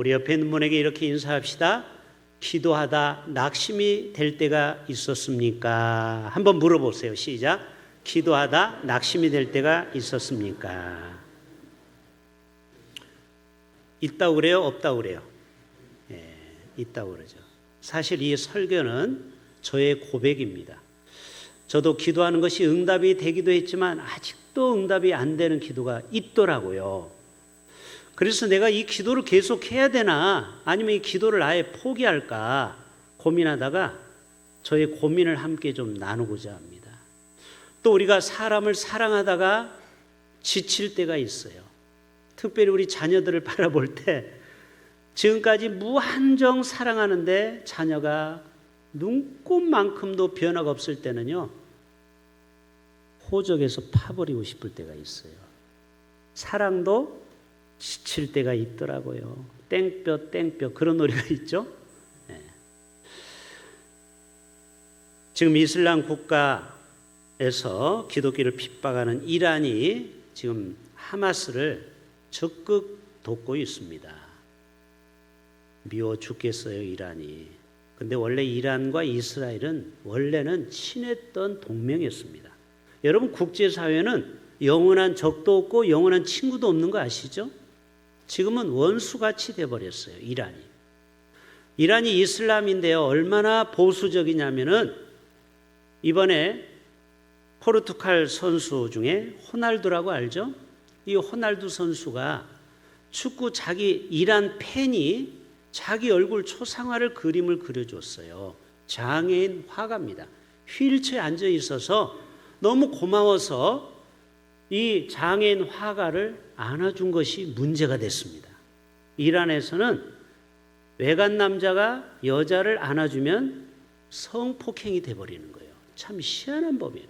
우리 옆에 있는 분에게 이렇게 인사합시다. 기도하다 낙심이 될 때가 있었습니까? 한번 물어보세요. 시작. 기도하다 낙심이 될 때가 있었습니까? 있다고 그래요? 없다고 그래요? 있다고 그러죠. 사실 이 설교는 저의 고백입니다. 저도 기도하는 것이 응답이 되기도 했지만 아직도 응답이 안 되는 기도가 있더라고요. 그래서 내가 이 기도를 계속 해야 되나 아니면 이 기도를 아예 포기할까 고민하다가 저의 고민을 함께 좀 나누고자 합니다. 또 우리가 사람을 사랑하다가 지칠 때가 있어요. 특별히 우리 자녀들을 바라볼 때 지금까지 무한정 사랑하는데 자녀가 눈꽃만큼도 변화가 없을 때는요, 호적에서 파버리고 싶을 때가 있어요. 사랑도 지칠 때가 있더라고요. 땡볕 땡볕 그런 노래가 있죠. 네. 지금 이슬람 국가에서 기독교를 핍박하는 이란이 지금 하마스를 적극 돕고 있습니다. 미워 죽겠어요, 이란이. 근데 원래 이란과 이스라엘은 원래는 친했던 동맹이었습니다. 여러분, 국제사회는 영원한 적도 없고 영원한 친구도 없는 거 아시죠? 지금은 원수같이 돼버렸어요, 이란이. 이란이 이슬람인데요, 얼마나 보수적이냐면은 이번에 포르투갈 선수 중에 호날두라고 알죠? 이 호날두 선수가 축구 자기 이란 팬이 자기 얼굴 초상화를 그림을 그려줬어요. 장애인 화가입니다. 휠체어에 앉아 있어서 너무 고마워서 이 장애인 화가를 안아준 것이 문제가 됐습니다. 이란에서는 외간 남자가 여자를 안아주면 성폭행이 돼버리는 거예요. 참 희한한 법이에요.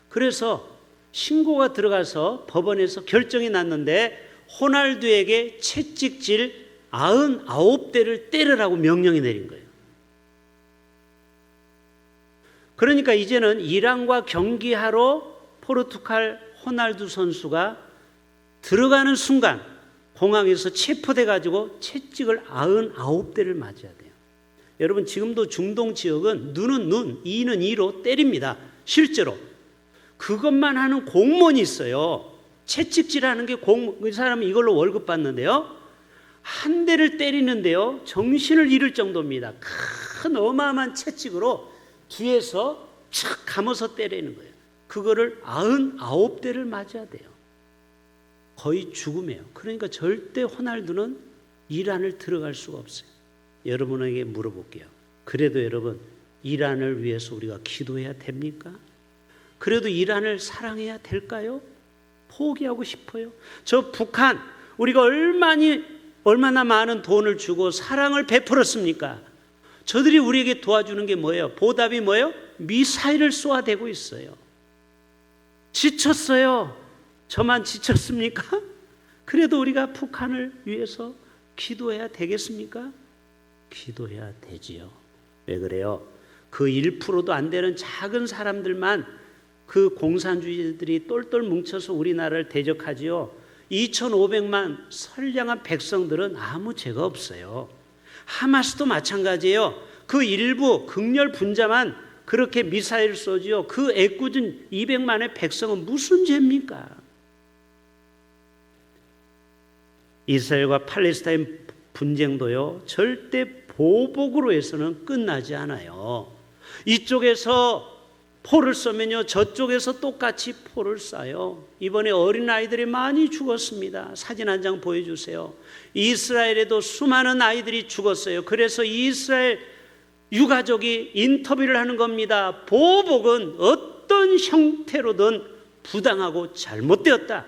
그래서 신고가 들어가서 법원에서 결정이 났는데 호날두에게 채찍질 99대를 때리라고 명령이 내린 거예요. 그러니까 이제는 이란과 경기하러 포르투갈 호날두 선수가 들어가는 순간 공항에서 체포돼 가지고 채찍을 99대를 맞아야 돼요. 여러분, 지금도 중동 지역은 눈은 눈, 이는 이로 때립니다. 실제로 그것만 하는 공무원이 있어요. 채찍질하는 게 그 사람은 이걸로 월급 받는데요, 한 대를 때리는데요 정신을 잃을 정도입니다. 큰 어마어마한 채찍으로 뒤에서 착 감아서 때리는 거예요. 그거를 99대를 맞아야 돼요. 거의 죽음이에요. 그러니까 절대 호날두는 이란을 들어갈 수가 없어요. 여러분에게 물어볼게요. 그래도 여러분, 이란을 위해서 우리가 기도해야 됩니까? 그래도 이란을 사랑해야 될까요? 포기하고 싶어요? 저 북한, 우리가 얼마나 많은 돈을 주고 사랑을 베풀었습니까? 저들이 우리에게 도와주는 게 뭐예요? 보답이 뭐예요? 미사일을 쏘아대고 있어요. 지쳤어요. 저만 지쳤습니까? 그래도 우리가 북한을 위해서 기도해야 되겠습니까? 기도해야 되지요. 왜 그래요? 그 1%도 안 되는 작은 사람들만, 그 공산주의들이 똘똘 뭉쳐서 우리나라를 대적하지요. 2,500만 선량한 백성들은 아무 죄가 없어요. 하마스도 마찬가지예요. 그 일부 극렬 분자만 그렇게 미사일을 쏘지요. 그 애꿎은 200만의 백성은 무슨 죄입니까? 이스라엘과 팔레스타인 분쟁도요, 절대 보복으로 해서는 끝나지 않아요. 이쪽에서 포를 쏘면요, 저쪽에서 똑같이 포를 쏴요. 이번에 어린아이들이 많이 죽었습니다. 사진 한 장 보여주세요. 이스라엘에도 수많은 아이들이 죽었어요. 그래서 이스라엘 유가족이 인터뷰를 하는 겁니다. 보복은 어떤 형태로든 부당하고 잘못되었다.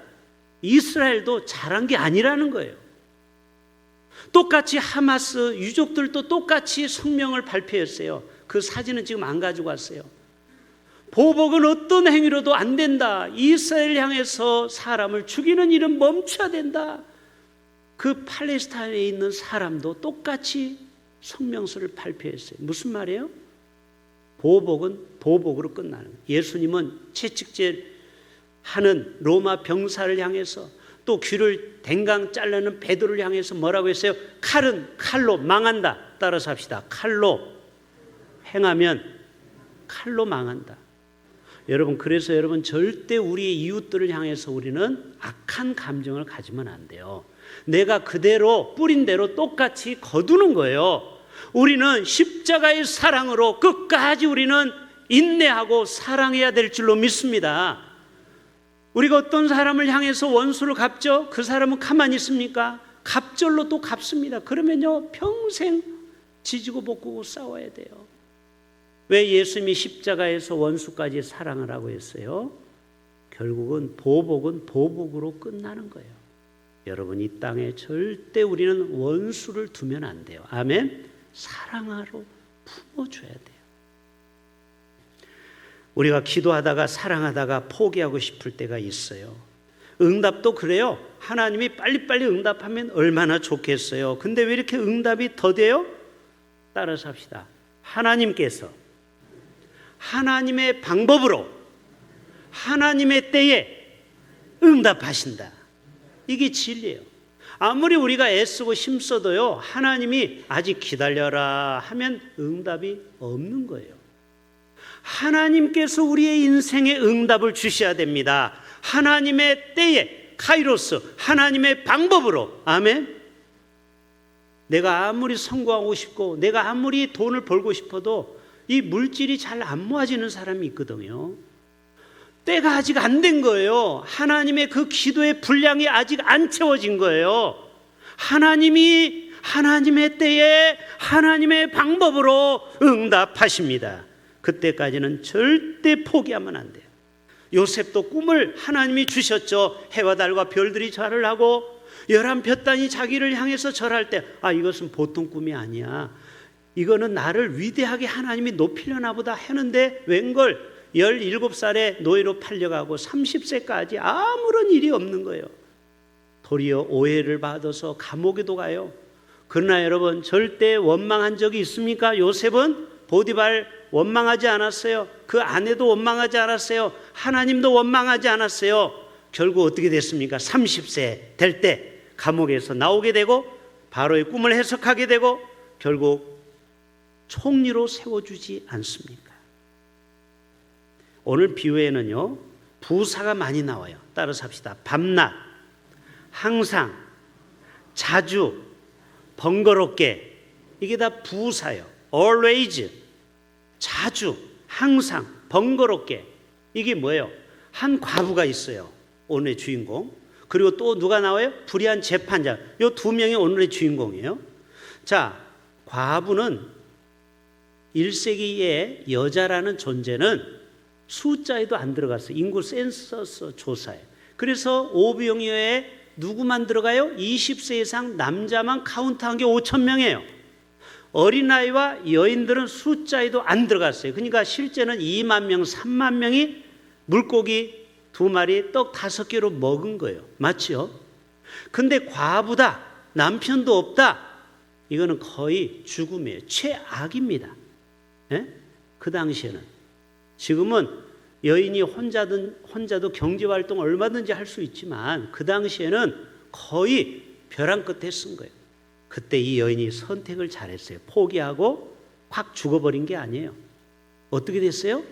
이스라엘도 잘한 게 아니라는 거예요. 똑같이 하마스 유족들도 똑같이 성명을 발표했어요. 그 사진은 지금 안 가지고 왔어요. 보복은 어떤 행위로도 안 된다. 이스라엘 향해서 사람을 죽이는 일은 멈춰야 된다. 그 팔레스타인에 있는 사람도 똑같이 성명서를 발표했어요. 무슨 말이에요? 보복은 보복으로 끝나는 거예요. 예수님은 채찍질 하는 로마 병사를 향해서 또 귀를 댕강 잘라는 베드로를 향해서 뭐라고 했어요? 칼은 칼로 망한다. 따라서 합시다. 칼로 행하면 칼로 망한다. 여러분, 그래서 여러분 절대 우리의 이웃들을 향해서 우리는 악한 감정을 가지면 안 돼요. 내가 그대로 뿌린 대로 똑같이 거두는 거예요. 우리는 십자가의 사랑으로 끝까지 우리는 인내하고 사랑해야 될 줄로 믿습니다. 우리가 어떤 사람을 향해서 원수를 갚죠? 그 사람은 가만히 있습니까? 갑절로 또 갚습니다. 그러면요 평생 지지고 볶고 싸워야 돼요. 왜 예수님이 십자가에서 원수까지 사랑을 하고 했어요? 결국은 보복은 보복으로 끝나는 거예요. 여러분, 이 땅에 절대 우리는 원수를 두면 안 돼요. 아멘. 사랑으로 품어줘야 돼요. 우리가 기도하다가 사랑하다가 포기하고 싶을 때가 있어요. 응답도 그래요. 하나님이 빨리빨리 응답하면 얼마나 좋겠어요. 근데 왜 이렇게 응답이 더뎌요? 따라서 합시다. 하나님께서 하나님의 방법으로 하나님의 때에 응답하신다. 이게 진리예요. 아무리 우리가 애쓰고 힘써도요 하나님이 아직 기다려라 하면 응답이 없는 거예요. 하나님께서 우리의 인생에 응답을 주셔야 됩니다. 하나님의 때에 카이로스, 하나님의 방법으로. 아멘. 내가 아무리 성공하고 싶고 내가 아무리 돈을 벌고 싶어도 이 물질이 잘 안 모아지는 사람이 있거든요. 때가 아직 안 된 거예요. 하나님의 그 기도의 분량이 아직 안 채워진 거예요. 하나님이 하나님의 때에 하나님의 방법으로 응답하십니다. 그때까지는 절대 포기하면 안 돼요. 요셉도 꿈을 하나님이 주셨죠. 해와 달과 별들이 절을 하고 11볕단이 자기를 향해서 절할 때 이것은 보통 꿈이 아니야. 이거는 나를 위대하게 하나님이 높이려나 보다 하는데 웬걸 17살에 노예로 팔려가고 30세까지 아무런 일이 없는 거예요. 도리어 오해를 받아서 감옥에도 가요. 그러나 여러분 절대 원망한 적이 있습니까? 요셉은 보디발 원망하지 않았어요. 그 아내도 원망하지 않았어요. 하나님도 원망하지 않았어요. 결국 어떻게 됐습니까? 30세 될 때 감옥에서 나오게 되고 바로의 꿈을 해석하게 되고 결국 총리로 세워주지 않습니까? 오늘 비유에는요 부사가 많이 나와요. 따라서 합시다. 밤낮, 항상, 자주, 번거롭게. 이게 다 부사예요. always, 자주, 항상, 번거롭게. 이게 뭐예요? 한 과부가 있어요. 오늘의 주인공. 그리고 또 누가 나와요? 불의한 재판장. 이 두 명이 오늘의 주인공이에요. 자, 과부는 1세기의 여자라는 존재는 숫자에도 안 들어갔어요. 인구 센서스 조사에. 그래서 오병이어에 누구만 들어가요? 20세 이상 남자만 카운트한 게 5,000명이에요. 어린아이와 여인들은 숫자에도 안 들어갔어요. 그러니까 실제는 2만 명, 3만 명이 물고기 2마리, 떡 5개로 먹은 거예요. 맞죠? 근데 과부다, 남편도 없다, 이거는 거의 죽음이에요. 최악입니다. 예? 그 당시에는. 지금은 여인이 혼자도 경제활동 얼마든지 할 수 있지만 그 당시에는 거의 벼랑 끝에 쓴 거예요. 그때 이 여인이 선택을 잘했어요. 포기하고 확 죽어버린 게 아니에요. 어떻게 됐어요?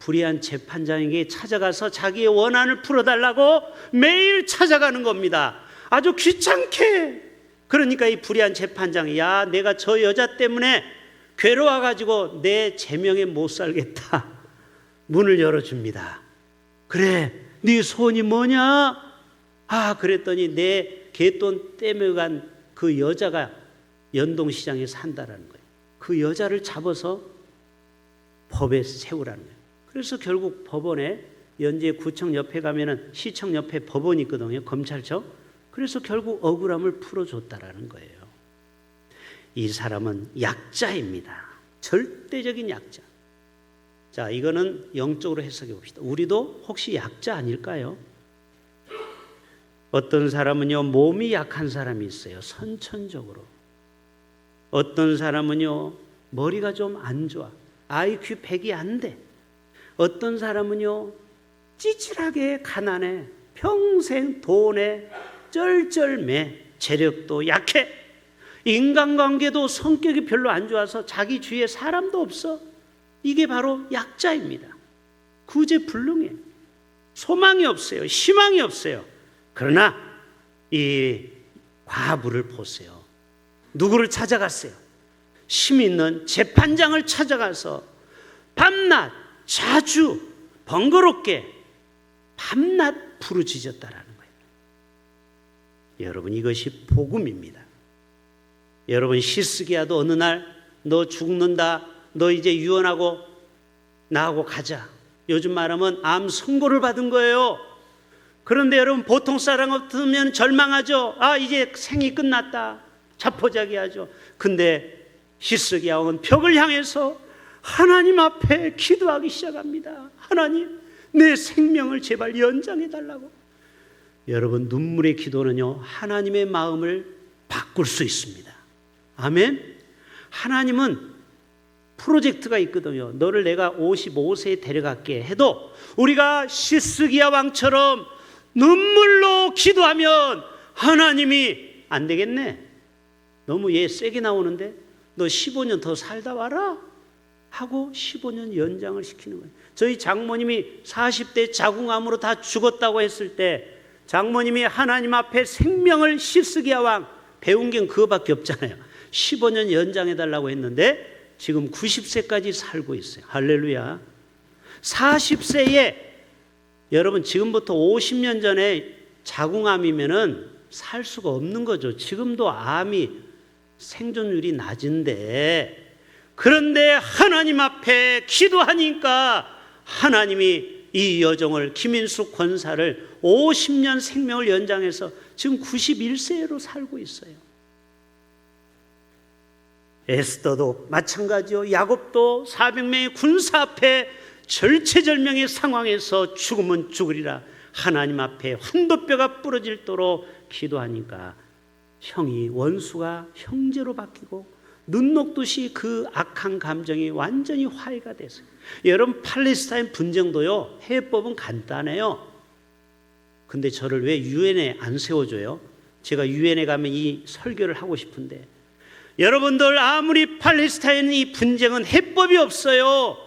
불의한 재판장에게 찾아가서 자기의 원한을 풀어달라고 매일 찾아가는 겁니다. 아주 귀찮게. 그러니까 이 불의한 재판장이 내가 저 여자 때문에 괴로워가지고 내 제명에 못 살겠다. 문을 열어줍니다. 그래, 네 소원이 뭐냐? 그랬더니 내 갯돈 떼며간 그 여자가 연동시장에 산다라는 거예요. 그 여자를 잡아서 법에 세우라는 거예요. 그래서 결국 법원에 연제 구청 옆에 가면은 시청 옆에 법원이 있거든요. 검찰청. 그래서 결국 억울함을 풀어줬다라는 거예요. 이 사람은 약자입니다. 절대적인 약자. 자, 이거는 영적으로 해석해 봅시다. 우리도 혹시 약자 아닐까요? 어떤 사람은요 몸이 약한 사람이 있어요. 선천적으로. 어떤 사람은요 머리가 좀 안 좋아. IQ 100이 안 돼. 어떤 사람은요 찌질하게 가난해. 평생 돈에 쩔쩔매, 재력도 약해, 인간관계도 성격이 별로 안 좋아서 자기 주위에 사람도 없어. 이게 바로 약자입니다. 구제불능해요. 소망이 없어요. 희망이 없어요. 그러나 이 과부를 보세요. 누구를 찾아갔어요? 힘 있는 재판장을 찾아가서 밤낮 자주 번거롭게 밤낮 부르짖었다라는 거예요. 여러분, 이것이 복음입니다. 여러분, 히스기야도 어느 날 너 죽는다, 너 이제 유언하고 나하고 가자, 요즘 말하면 암 선고를 받은 거예요. 그런데 여러분, 보통 사람 같으면 절망하죠. 아, 이제 생이 끝났다, 자포자기하죠. 근데 히스기야 왕은 벽을 향해서 하나님 앞에 기도하기 시작합니다. 하나님, 내 생명을 제발 연장해 달라고. 여러분, 눈물의 기도는요, 하나님의 마음을 바꿀 수 있습니다. 아멘. 하나님은 프로젝트가 있거든요. 너를 내가 55세에 데려갈게 해도 우리가 히스기야 왕처럼 눈물로 기도하면 하나님이 안 되겠네, 너무 얘 세게 나오는데 너 15년 더 살다 와라 하고 15년 연장을 시키는 거예요. 저희 장모님이 40대 자궁암으로 다 죽었다고 했을 때 장모님이 하나님 앞에 생명을, 히스기야 왕 배운 게 그거밖에 없잖아요. 15년 연장해달라고 했는데 지금 90세까지 살고 있어요. 할렐루야. 40세에 여러분, 지금부터 50년 전에 자궁암이면은 살 수가 없는 거죠. 지금도 암이 생존율이 낮은데, 그런데 하나님 앞에 기도하니까 하나님이 이 여종을, 김인숙 권사를 50년 생명을 연장해서 지금 91세로 살고 있어요. 에스더도 마찬가지요. 야곱도 400명의 군사 앞에 절체절명의 상황에서 죽으면 죽으리라 하나님 앞에 환도뼈가 부러질도록 기도하니까 형이, 원수가 형제로 바뀌고 눈 녹듯이 그 악한 감정이 완전히 화해가 됐어요. 여러분, 팔레스타인 분쟁도요, 해법은 간단해요. 근데 저를 왜 유엔에 안 세워줘요? 제가 유엔에 가면 이 설교를 하고 싶은데, 여러분들, 아무리 팔레스타인 이 분쟁은 해법이 없어요.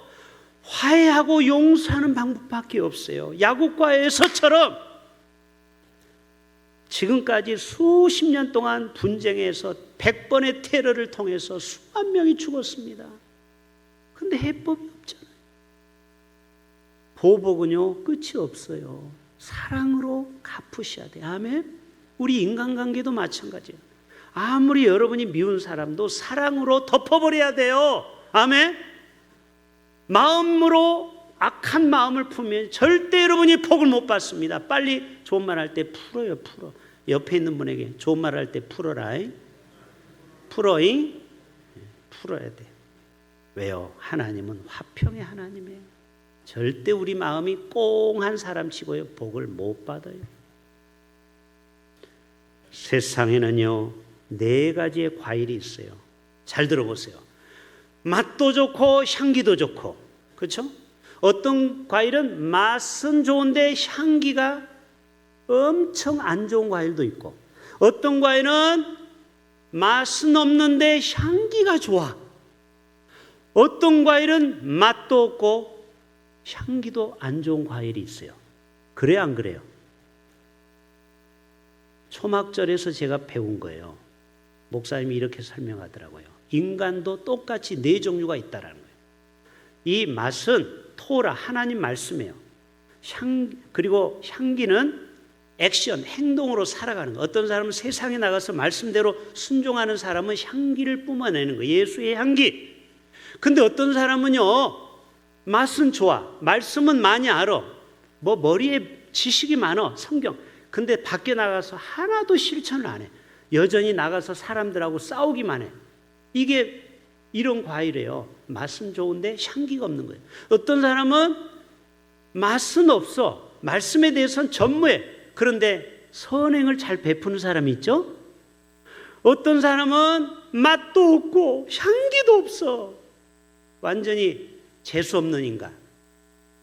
화해하고 용서하는 방법밖에 없어요. 야곱과에서처럼 지금까지 수십 년 동안 분쟁에서 100번의 테러를 통해서 수만 명이 죽었습니다. 근데 해법이 없잖아요. 보복은요, 끝이 없어요. 사랑으로 갚으셔야 돼요. 아멘. 우리 인간관계도 마찬가지예요. 아무리 여러분이 미운 사람도 사랑으로 덮어버려야 돼요. 아멘. 마음으로 악한 마음을 품으면 절대 여러분이 복을 못 받습니다. 빨리 좋은 말 할 때 풀어요. 풀어. 옆에 있는 분에게 좋은 말 할 때 풀어라. 풀어잉. 풀어야 돼. 왜요? 하나님은 화평의 하나님이에요. 절대 우리 마음이 꽁한 사람 치고요, 복을 못 받아요. 세상에는요, 4가지의 과일이 있어요. 잘 들어보세요. 맛도 좋고 향기도 좋고, 그렇죠? 어떤 과일은 맛은 좋은데 향기가 엄청 안 좋은 과일도 있고, 어떤 과일은 맛은 없는데 향기가 좋아. 어떤 과일은 맛도 없고 향기도 안 좋은 과일이 있어요. 그래요, 안 그래요? 초막절에서 제가 배운 거예요. 목사님이 이렇게 설명하더라고요. 인간도 똑같이 4종류가 있다라는 거예요. 이 맛은 토라, 하나님 말씀이에요. 그리고 향기는 액션, 행동으로 살아가는 거. 어떤 사람은 세상에 나가서 말씀대로 순종하는 사람은 향기를 뿜어내는 거예요. 예수의 향기. 근데 어떤 사람은요, 맛은 좋아, 말씀은 많이 알아, 뭐 머리에 지식이 많아, 성경. 근데 밖에 나가서 하나도 실천을 안 해. 여전히 나가서 사람들하고 싸우기만 해. 이게 이런 과일이에요. 맛은 좋은데 향기가 없는 거예요. 어떤 사람은 맛은 없어, 말씀에 대해서는 전무해. 그런데 선행을 잘 베푸는 사람이 있죠. 어떤 사람은 맛도 없고 향기도 없어, 완전히 재수 없는 인간.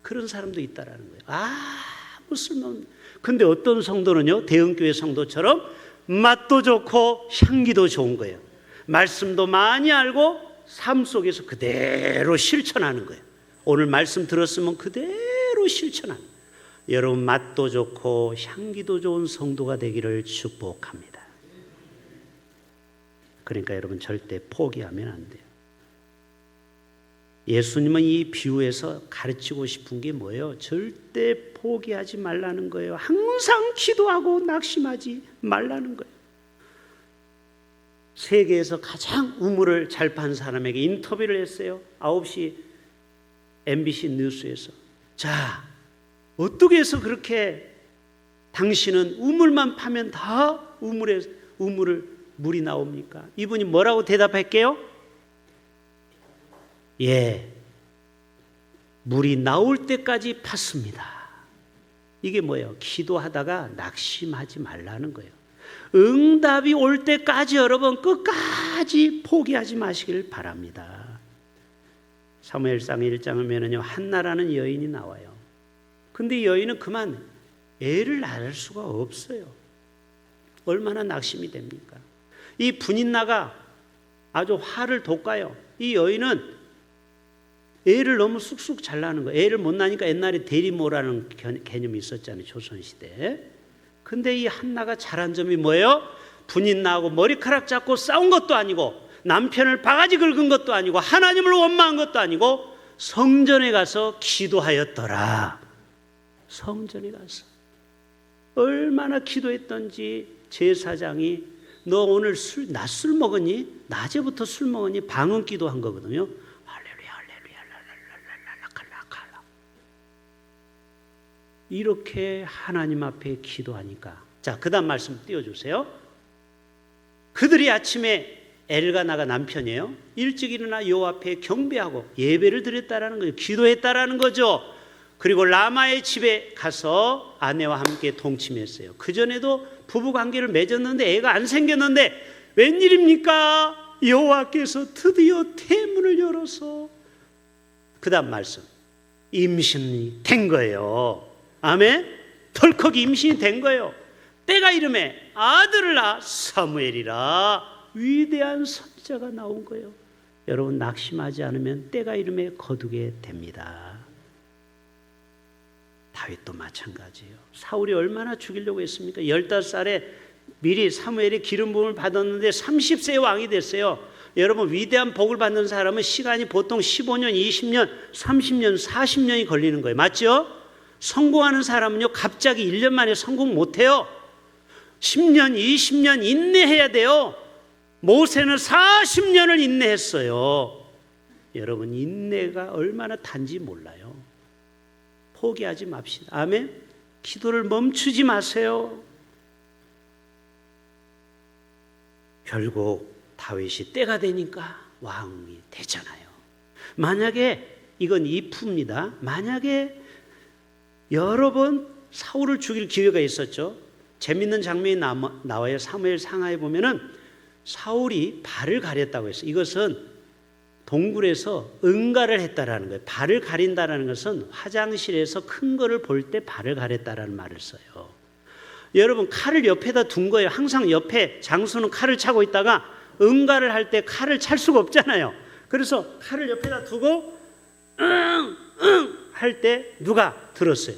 그런 사람도 있다라는 거예요. 아무 쓸모없는. 근데 어떤 성도는요, 대형교회 성도처럼 맛도 좋고 향기도 좋은 거예요. 말씀도 많이 알고 삶 속에서 그대로 실천하는 거예요. 오늘 말씀 들었으면 그대로 실천하는 거예요. 여러분, 맛도 좋고 향기도 좋은 성도가 되기를 축복합니다. 그러니까 여러분, 절대 포기하면 안 돼요. 예수님은 이 비유에서 가르치고 싶은 게 뭐예요? 절대 포기하지 말라는 거예요. 항상 기도하고 낙심하지 말라는 거예요. 세계에서 가장 우물을 잘 판 사람에게 인터뷰를 했어요. 9시 MBC 뉴스에서. 자, 어떻게 해서 그렇게 당신은 우물만 파면 다 물이 나옵니까? 이분이 뭐라고 대답할게요? 예, 물이 나올 때까지 팠습니다. 이게 뭐예요? 기도하다가 낙심하지 말라는 거예요. 응답이 올 때까지 여러분 끝까지 포기하지 마시길 바랍니다. 사무엘상 1장을 보면요, 한나라는 여인이 나와요. 근데 여인은 그만 애를 낳을 수가 없어요. 얼마나 낙심이 됩니까? 이 분인나가 아주 화를 돋가요. 이 여인은 애를 너무 쑥쑥 잘 낳는 거예요. 애를 못 낳으니까 옛날에 대리모라는 개념이 있었잖아요, 조선시대에. 근데 이 한나가 잘한 점이 뭐예요? 분인나하고 머리카락 잡고 싸운 것도 아니고, 남편을 바가지 긁은 것도 아니고, 하나님을 원망한 것도 아니고, 성전에 가서 기도하였더라. 성전에 가서 얼마나 기도했던지 제사장이 너 오늘 낮술 먹었니? 낮에부터 술 먹었니? 방언 기도한 거거든요. 할렐루야 할렐루야 랄랄랄랄랄랄랄랄. 이렇게 하나님 앞에 기도하니까, 자, 그 다음 말씀 띄워주세요. 그들이 아침에 엘가나가 남편이에요. 일찍 일어나 여호와 앞에 경배하고 예배를 드렸다라는 거죠. 기도했다라는 거죠. 그리고 라마의 집에 가서 아내와 함께 동침했어요. 그전에도 부부관계를 맺었는데 애가 안 생겼는데 웬일입니까? 여호와께서 드디어 태문을 열어서, 그 다음 말씀, 임신이 된 거예요. 아멘? 덜컥 임신이 된 거예요. 때가 이름에 아들을 낳아 사무엘이라 위대한 선지자가 나온 거예요. 여러분, 낙심하지 않으면 때가 이름에 거두게 됩니다. 다윗도 마찬가지예요. 사울이 얼마나 죽이려고 했습니까? 15살에 미리 사무엘의 기름 부음을 받았는데 30세의 왕이 됐어요. 여러분, 위대한 복을 받는 사람은 시간이 보통 15년, 20년, 30년, 40년이 걸리는 거예요. 맞죠? 성공하는 사람은요, 갑자기 1년 만에 성공 못해요. 10년, 20년 인내해야 돼요. 모세는 40년을 인내했어요. 여러분, 인내가 얼마나 단지 몰라요. 포기하지 맙시다. 아멘. 기도를 멈추지 마세요. 결국 다윗이 때가 되니까 왕이 되잖아요. 만약에, 이건 if입니다. 만약에 여러 번 사울을 죽일 기회가 있었죠. 재밌는 장면이 나와요. 사무엘 상하에 보면은 사울이 발을 가렸다고 했어요. 이것은 동굴에서 응가를 했다라는 거예요. 발을 가린다라는 것은 화장실에서 큰 거를 볼 때 발을 가렸다라는 말을 써요. 여러분, 칼을 옆에다 둔 거예요. 항상 옆에 장수는 칼을 차고 있다가 응가를 할 때 칼을 찰 수가 없잖아요. 그래서 칼을 옆에다 두고 할 때 누가 들었어요?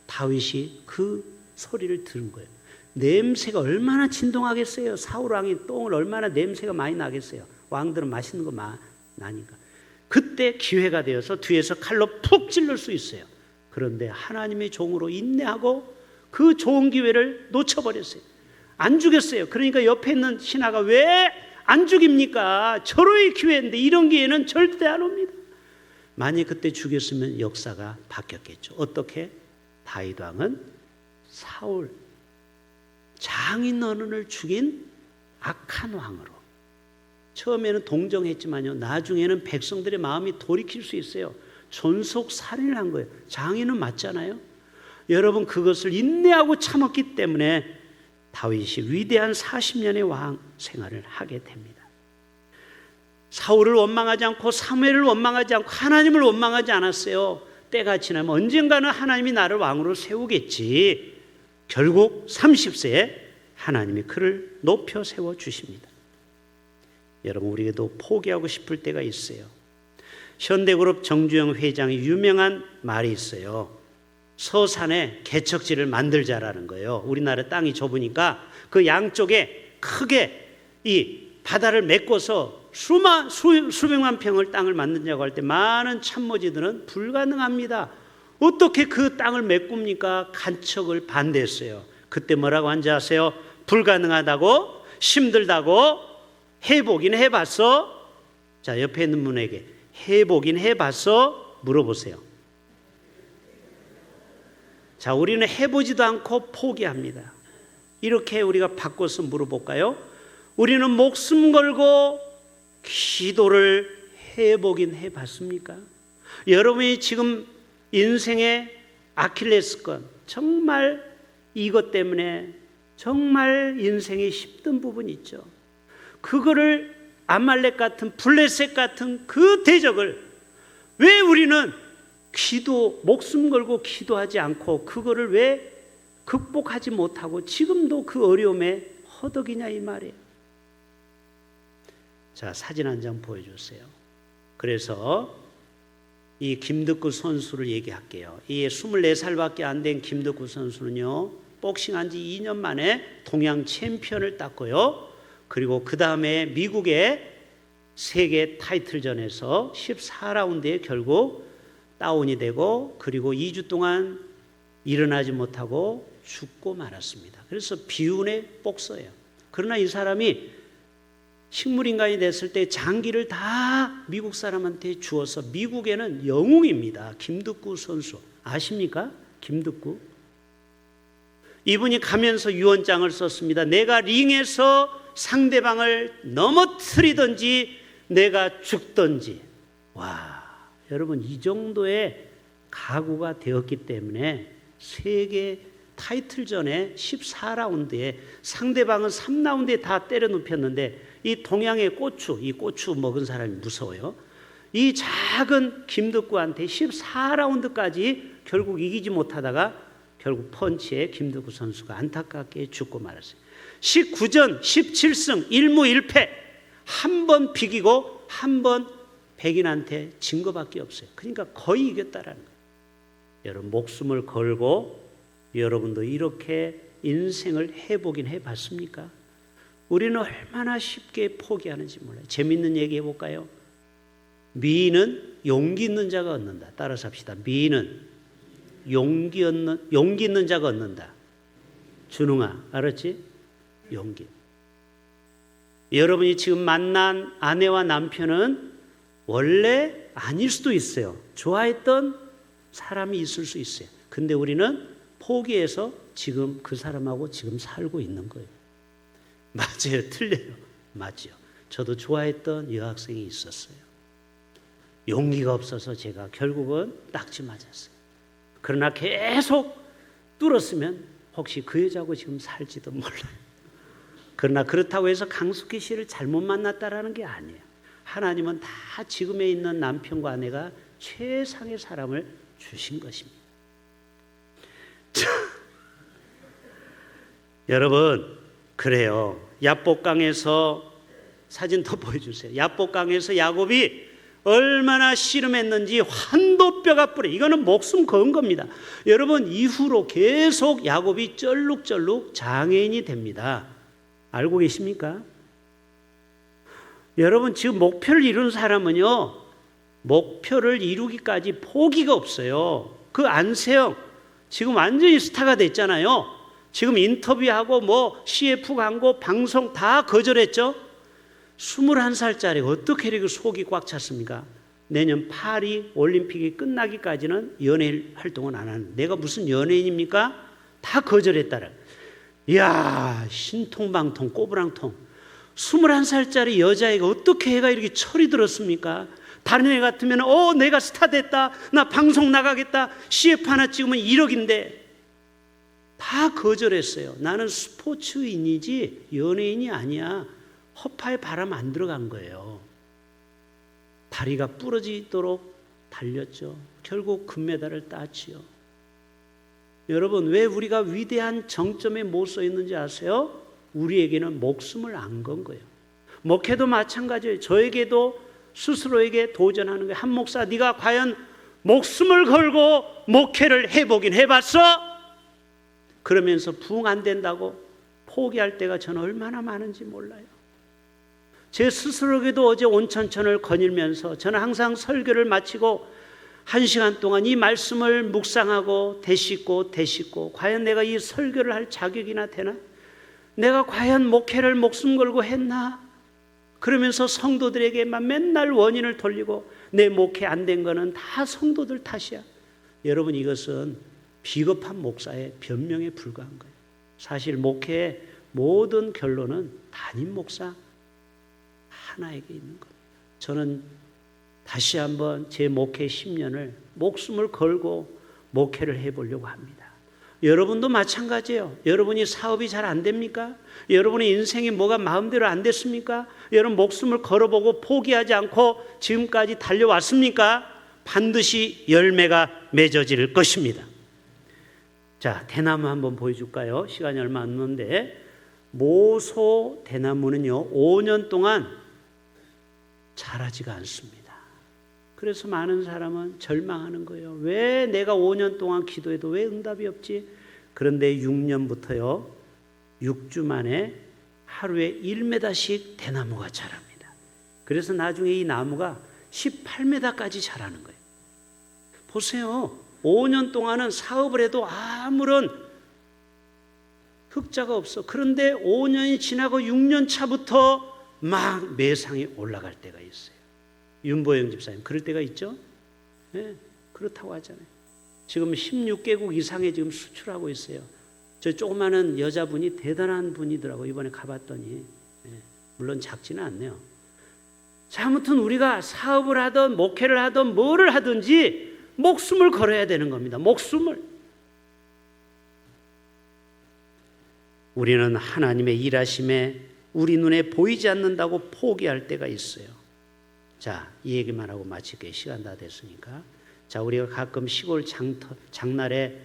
다윗이 그 소리를 들은 거예요. 냄새가 얼마나 진동하겠어요. 사울 왕이 똥을 얼마나 냄새가 많이 나겠어요. 왕들은 맛있는 거 나니까. 그때 기회가 되어서 뒤에서 칼로 푹 찔릴 수 있어요. 그런데 하나님의 종으로 인내하고 그 좋은 기회를 놓쳐버렸어요. 안 죽였어요. 그러니까 옆에 있는 신하가 왜 안 죽입니까? 절호의 기회인데 이런 기회는 절대 안 옵니다. 만약 그때 죽였으면 역사가 바뀌었겠죠. 어떻게? 다윗 왕은 사울 장인 어른을 죽인 악한 왕으로, 처음에는 동정했지만요, 나중에는 백성들의 마음이 돌이킬 수 있어요. 존속 살인을 한 거예요. 장인은 맞잖아요. 여러분, 그것을 인내하고 참았기 때문에 다윗이 위대한 40년의 왕 생활을 하게 됩니다. 사울을 원망하지 않고 사무엘을 원망하지 않고 하나님을 원망하지 않았어요. 때가 지나면 언젠가는 하나님이 나를 왕으로 세우겠지. 결국 30세에 하나님이 그를 높여 세워주십니다. 여러분, 우리에게도 포기하고 싶을 때가 있어요. 현대그룹 정주영 회장의 유명한 말이 있어요. 서산에 개척지를 만들자라는 거예요. 우리나라 땅이 좁으니까 그 양쪽에 크게 이 바다를 메꿔서 수백만 평을 땅을 만드냐고 할 때 많은 참모지들은 불가능합니다. 어떻게 그 땅을 메꿉니까? 간척을 반대했어요. 그때 뭐라고 한지 아세요? 불가능하다고, 힘들다고, 해보긴 해봤어? 자, 옆에 있는 분에게 해보긴 해봤어? 물어보세요. 자, 우리는 해보지도 않고 포기합니다. 이렇게 우리가 바꿔서 물어볼까요? 우리는 목숨 걸고 기도를 해보긴 해봤습니까? 여러분이 지금 인생의 아킬레스건, 정말 이것 때문에 정말 인생이 힘든 부분이 있죠. 그거를 아말렉 같은 블레셋 같은 그 대적을 왜 우리는 목숨 걸고 기도하지 않고 그거를 왜 극복하지 못하고 지금도 그 어려움에 허덕이냐 이 말이에요. 자, 사진 한 장 보여주세요. 그래서 이 김덕구 선수를 얘기할게요. 이 24살밖에 안 된 김덕구 선수는요, 복싱한 지 2년 만에 동양 챔피언을 땄고요. 그리고 그 다음에 미국의 세계 타이틀전에서 14라운드에 결국 다운이 되고, 그리고 2주 동안 일어나지 못하고 죽고 말았습니다. 그래서 비운의 복서예요. 그러나 이 사람이 식물인간이 됐을 때 장기를 다 미국 사람한테 주어서 미국에는 영웅입니다. 김덕구 선수 아십니까? 김덕구. 이분이 가면서 유언장을 썼습니다. 내가 링에서 상대방을 넘어뜨리든지 내가 죽든지. 와, 여러분, 이 정도의 각오가 되었기 때문에 세계 타이틀전에 14라운드에 상대방은 3라운드에 다 때려 눕혔는데 이 동양의 고추, 이 고추 먹은 사람이 무서워요. 이 작은 김덕구한테 14라운드까지 결국 이기지 못하다가 결국 펀치에 김덕구 선수가 안타깝게 죽고 말았어요. 19전 17승 1무 1패, 한 번 비기고 한 번 백인한테 진 것밖에 없어요. 그러니까 거의 이겼다라는 거예요. 여러분, 목숨을 걸고 여러분도 이렇게 인생을 해보긴 해봤습니까? 우리는 얼마나 쉽게 포기하는지 몰라요. 재밌는 얘기 해볼까요? 미인은 용기 있는 자가 얻는다. 따라서 합시다. 미인은 용기 있는 자가 얻는다. 준웅아, 알았지? 용기. 여러분이 지금 만난 아내와 남편은 원래 아닐 수도 있어요. 좋아했던 사람이 있을 수 있어요. 근데 우리는 포기해서 지금 그 사람하고 지금 살고 있는 거예요. 맞아요? 틀려요? 맞죠. 저도 좋아했던 여학생이 있었어요. 용기가 없어서 제가 결국은 딱지 맞았어요. 그러나 계속 뚫었으면 혹시 그 여자하고 지금 살지도 몰라요. 그러나 그렇다고 해서 강숙희 씨를 잘못 만났다라는 게 아니에요. 하나님은 다 지금에 있는 남편과 아내가 최상의 사람을 주신 것입니다. 여러분, 그래요. 야복강에서 사진 더 보여주세요. 야복강에서 야곱이 얼마나 씨름했는지 환도뼈가 뿌려. 이거는 목숨 건 겁니다. 여러분, 이후로 계속 야곱이 쩔룩쩔룩 장애인이 됩니다. 알고 계십니까? 여러분, 지금 목표를 이룬 사람은요, 목표를 이루기까지 포기가 없어요. 그 안세영 지금 완전히 스타가 됐잖아요. 지금 인터뷰하고 뭐 CF 광고 방송 다 거절했죠. 21살짜리 어떻게 이렇게 속이 꽉 찼습니까? 내년 파리 올림픽이 끝나기까지는 연예인 활동은 안 하는. 내가 무슨 연예인입니까? 다 거절했다라. 이야, 신통방통 꼬부랑통. 21살짜리 여자애가 어떻게 애가 이렇게 철이 들었습니까? 다른 애 같으면 내가 스타 됐다, 나 방송 나가겠다, CF 하나 찍으면 1억인데 다 거절했어요. 나는 스포츠인이지 연예인이 아니야. 허파에 바람 안 들어간 거예요. 다리가 부러지도록 달렸죠. 결국 금메달을 땄지요. 여러분, 왜 우리가 위대한 정점에 못 서 있는지 아세요? 우리에게는 목숨을 안 건 거예요. 목회도 마찬가지예요. 저에게도 스스로에게 도전하는 거예요. 한 목사, 네가 과연 목숨을 걸고 목회를 해보긴 해봤어? 그러면서 부응 안 된다고 포기할 때가 저는 얼마나 많은지 몰라요. 제 스스로에게도 어제 온천천을 거닐면서 저는 항상 설교를 마치고 1시간 동안 이 말씀을 묵상하고 되씹고 과연 내가 이 설교를 할 자격이나 되나? 내가 과연 목회를 목숨 걸고 했나? 그러면서 성도들에게만 맨날 원인을 돌리고 내 목회 안 된 거는 다 성도들 탓이야. 여러분, 이것은 비겁한 목사의 변명에 불과한 거예요. 사실 목회의 모든 결론은 담임 목사 하나에게 있는 겁니다. 저는 다시 한번 제 목회 10년을 목숨을 걸고 목회를 해보려고 합니다. 여러분도 마찬가지예요. 여러분이 사업이 잘 안 됩니까? 여러분의 인생이 뭐가 마음대로 안 됐습니까? 여러분 목숨을 걸어보고 포기하지 않고 지금까지 달려왔습니까? 반드시 열매가 맺어질 것입니다. 자, 대나무 한번 보여줄까요? 시간이 얼마 안 남는데, 모소 대나무는요 5년 동안 자라지가 않습니다. 그래서 많은 사람은 절망하는 거예요. 왜 내가 5년 동안 기도해도 왜 응답이 없지? 그런데 6년부터요 6주 만에 하루에 1m씩 대나무가 자랍니다. 그래서 나중에 이 나무가 18m까지 자라는 거예요. 보세요. 5년 동안은 사업을 해도 아무런 흑자가 없어. 그런데 5년이 지나고 6년 차부터 막 매상이 올라갈 때가 있어요. 윤보영 집사님 그럴 때가 있죠? 네, 그렇다고 하잖아요. 지금 16개국 이상에 지금 수출하고 있어요. 저 조그마한 여자분이 대단한 분이더라고요. 이번에 가봤더니. 네, 물론 작지는 않네요. 자, 아무튼 우리가 사업을 하든 목회를 하든 뭐를 하든지 목숨을 걸어야 되는 겁니다. 목숨을. 우리는 하나님의 일하심에 우리 눈에 보이지 않는다고 포기할 때가 있어요. 자, 이 얘기만 하고 마칠게요. 시간 다 됐으니까. 자, 우리가 가끔 시골 장날에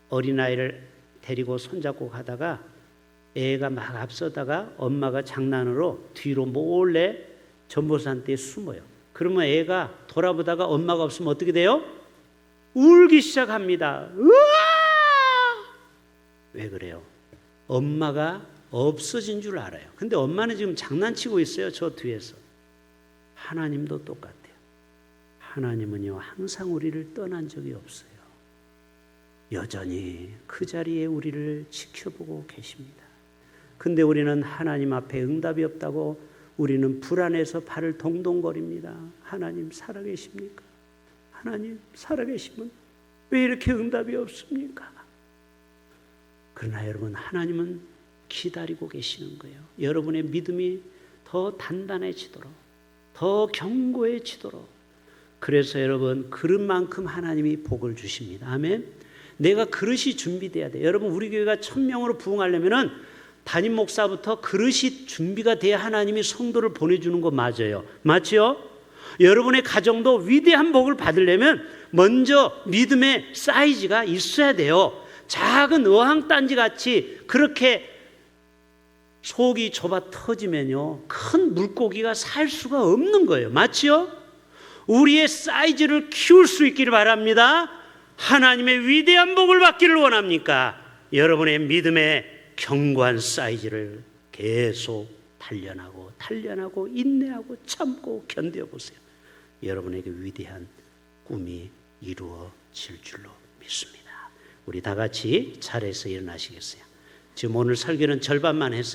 어린아이를 데리고 손잡고 가다가 애가 막 앞서다가 엄마가 장난으로 뒤로 몰래 전보산대에 숨어요. 그러면 애가 돌아보다가 엄마가 없으면 어떻게 돼요? 울기 시작합니다. 으아! 왜 그래요? 엄마가 없어진 줄 알아요. 근데 엄마는 지금 장난치고 있어요. 저 뒤에서. 하나님도 똑같아요. 하나님은요 항상 우리를 떠난 적이 없어요. 여전히 그 자리에 우리를 지켜보고 계십니다. 근데 우리는 하나님 앞에 응답이 없다고 우리는 불안해서 발을 동동거립니다. 하나님 살아계십니까? 하나님 살아계시면 왜 이렇게 응답이 없습니까? 그러나 여러분, 하나님은 기다리고 계시는 거예요. 여러분의 믿음이 더 단단해지도록, 더 견고해지도록. 그래서 여러분, 그릇만큼 하나님이 복을 주십니다. 아멘. 내가 그릇이 준비돼야 돼요. 여러분, 우리 교회가 1000명으로 부흥하려면은 담임 목사부터 그릇이 준비가 돼야 하나님이 성도를 보내주는 거 맞아요. 맞죠? 여러분의 가정도 위대한 복을 받으려면 먼저 믿음의 사이즈가 있어야 돼요. 작은 어항단지 같이 그렇게 속이 좁아 터지면요 큰 물고기가 살 수가 없는 거예요. 맞죠? 우리의 사이즈를 키울 수 있기를 바랍니다. 하나님의 위대한 복을 받기를 원합니까? 여러분의 믿음의 견고한 사이즈를 계속 단련하고 인내하고 참고 견뎌보세요. 여러분에게 위대한 꿈이 이루어질 줄로 믿습니다. 우리 다 같이 자리에서 일어나시겠어요? 지금 오늘 설교는 절반만 했어요.